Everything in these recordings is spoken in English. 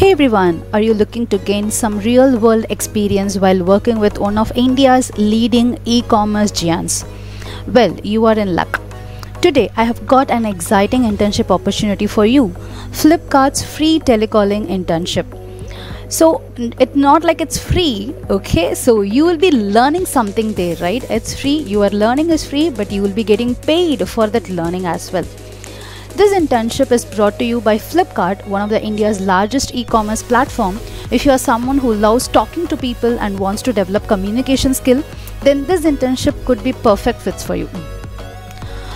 Hey everyone, are you looking to gain some real world experience while working with one of India's leading e-commerce giants? Well, you are in luck. Today I have got an exciting internship opportunity for you. Flipkart's free telecalling internship. So it's not like it's free, okay? So you will be learning something there, right? It's free, your learning is free, but you will be getting paid for that learning as well. This internship is brought to you by Flipkart, one of the India's largest e-commerce platform. If you are someone who loves talking to people and wants to develop communication skill, then this internship could be perfect fits for you.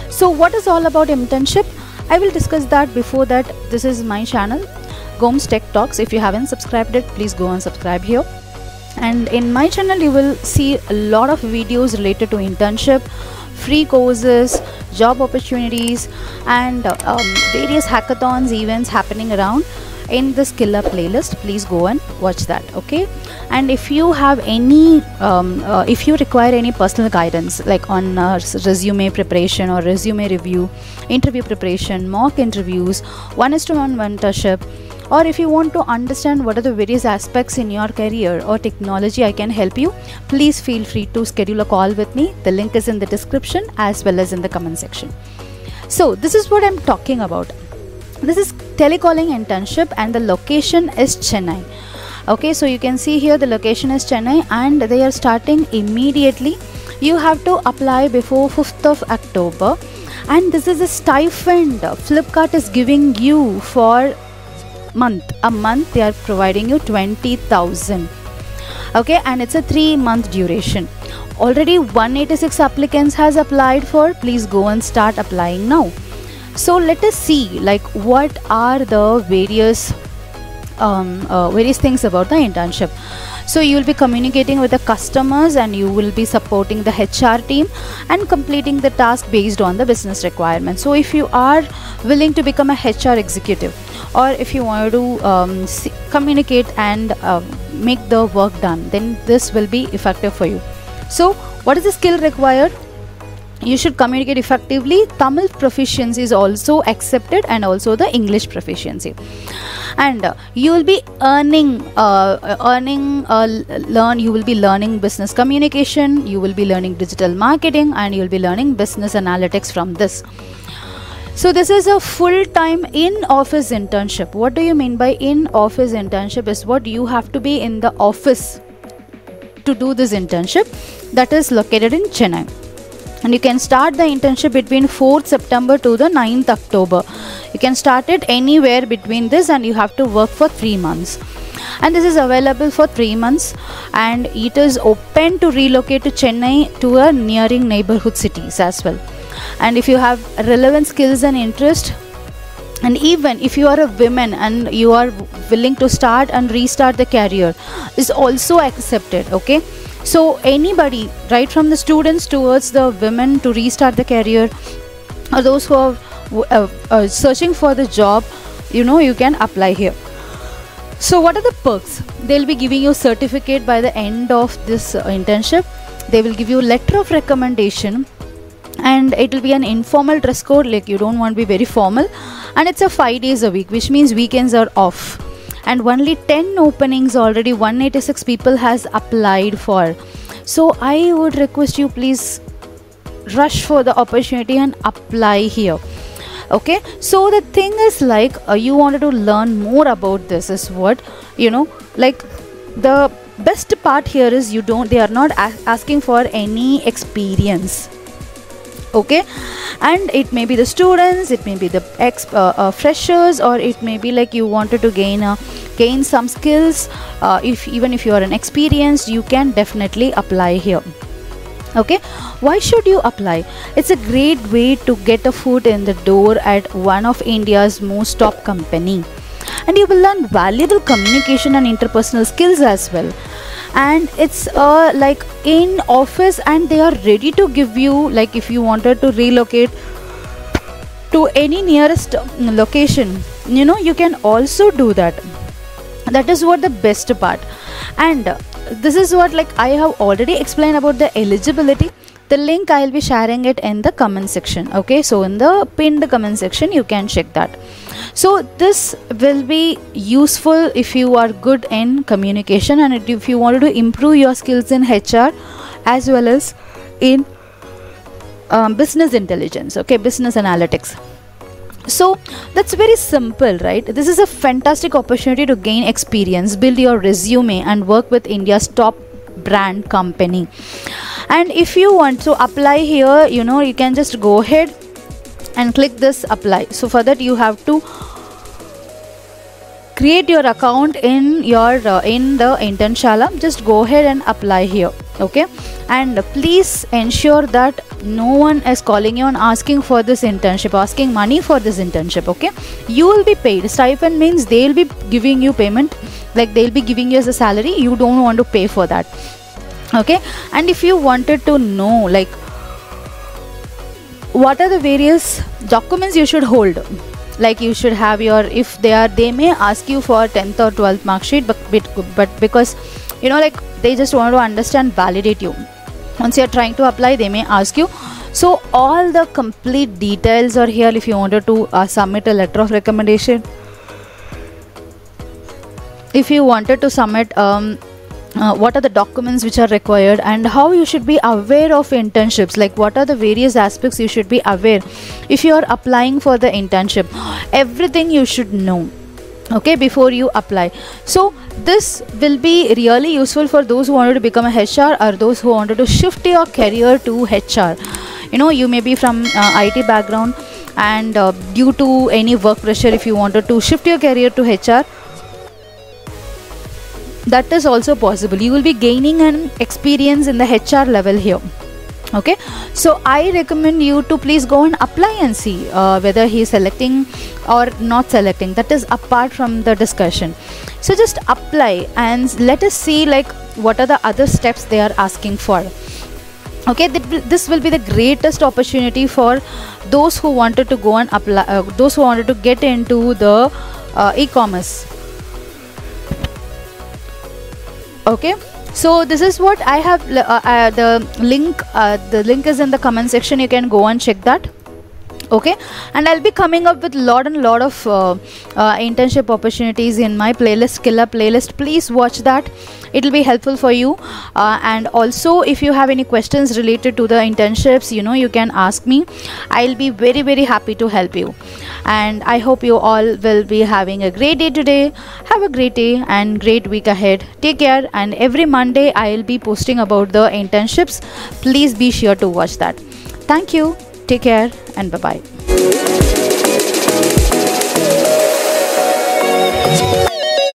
So what is all about internship? I will discuss that. Before that, this is my channel, Goms Tech Talks. If you haven't subscribed it, please go and subscribe here. And in my channel, you will see a lot of videos related to internship, free courses, job opportunities, and various hackathons events happening around in the Skill Up playlist. Please go and watch that, okay? And if you have any if you require any personal guidance like on resume preparation or resume review, interview preparation, mock interviews, one-to-one mentorship, or if you want to understand what are the various aspects in your career or technology I can help you, please feel free to schedule a call with me. The link is in the description as well as in the comment section. So this is what I'm talking about. This is telecalling internship and the location is Chennai. Okay, so you can see here the location is Chennai and they are starting immediately. You have to apply before 5th of October, and this is a stipend Flipkart is giving you for a month. They are providing you 20,000. okay, and it's a 3-month duration. Already 186 applicants has applied for. Please go and start applying now. So let us see like what are the various things about the internship. So you will be communicating with the customers and you will be supporting the HR team and completing the task based on the business requirements. So if you are willing to become a HR executive, or if you want to communicate and make the work done, then this will be effective for you. So what is the skill required? You should communicate effectively. Tamil proficiency is also accepted, and also the English proficiency. And you will be you will be learning business communication, you will be learning digital marketing, and you will be learning business analytics from this. So this is a full-time in-office internship. What do you mean by in-office internship? Is what you have to be in the office to do this internship, that is located in Chennai. And you can start the internship between 4th September to the 9th October. You can start it anywhere between this, and you have to work for 3 months. And this is available for 3 months, and it is open to relocate to Chennai to a nearing neighborhood cities as well. And if you have relevant skills and interest, and even if you are a woman and you are willing to start and restart the career, is also accepted, okay? So anybody, right from the students towards the women to restart the career, or those who are searching for the job, you can apply here. So what are the perks? They'll be giving you certificate by the end of this internship. They will give you letter of recommendation, and it will be an informal dress code, like you don't want to be very formal, and it's a 5 days a week, which means weekends are off. And only 10 openings, already 186 people has applied for. So I would request you, please rush for the opportunity and apply here. Okay, so the thing is like you wanted to learn more about this is what, like the best part here is they are not asking for any experience. Okay, and it may be the students, it may be the freshers, or it may be like you wanted to gain some skills. Even if you are an experienced, you can definitely apply here. Okay, why should you apply? It's a great way to get a foot in the door at one of India's most top company, and you will learn valuable communication and interpersonal skills as well. And it's like in office, and they are ready to give you, like if you wanted to relocate to any nearest location, you can also do that. That is what the best part. And this is what like I have already explained about the eligibility. The link I will be sharing it in the comment section. Okay, so in the pinned comment section you can check that. So this will be useful if you are good in communication, and if you wanted to improve your skills in HR as well as in business intelligence, okay, business analytics. So that's very simple, right? This is a fantastic opportunity to gain experience, build your resume, and work with India's top brand company. And if you want to apply here, you can just go ahead and click this apply. So for that you have to create your account in your in the Internshala. Just go ahead and apply here, okay? And please ensure that no one is calling you and asking for this internship, asking money for this internship, okay? You will be paid. Stipend means they'll be giving you payment, like they'll be giving you as a salary. You don't want to pay for that, okay? And if you wanted to know like what are the various documents you should hold, like you should have your, if they may ask you for 10th or 12th mark sheet, but because like they just want to understand, validate you. Once you are trying to apply, they may ask you. So all the complete details are here. If you wanted to submit a letter of recommendation, if you wanted to submit what are the documents which are required, and how you should be aware of internships, like what are the various aspects you should be aware if you are applying for the internship, everything you should know, okay, before you apply. So this will be really useful for those who wanted to become a HR, or those who wanted to shift your career to HR. You may be from IT background, and due to any work pressure, if you wanted to shift your career to HR, that is also possible. You will be gaining an experience in the HR level here, okay? So I recommend you to please go and apply and see whether he is selecting or not selecting. That is apart from the discussion. So just apply and let us see like what are the other steps they are asking for, okay? This will be the greatest opportunity for those who wanted to go and apply, those who wanted to get into the e-commerce. Okay, so this is what I have. The link is in the comment section. You can go and check that, okay? And I'll be coming up with lot of internship opportunities in my playlist, Skill Up playlist. Please watch that, it will be helpful for you. And also if you have any questions related to the internships, you can ask me. I'll be very happy to help you. And I hope you all will be having a great day today. Have a great day and great week ahead. Take care, and every Monday I'll be posting about the internships. Please be sure to watch that. Thank you, take care, and bye bye.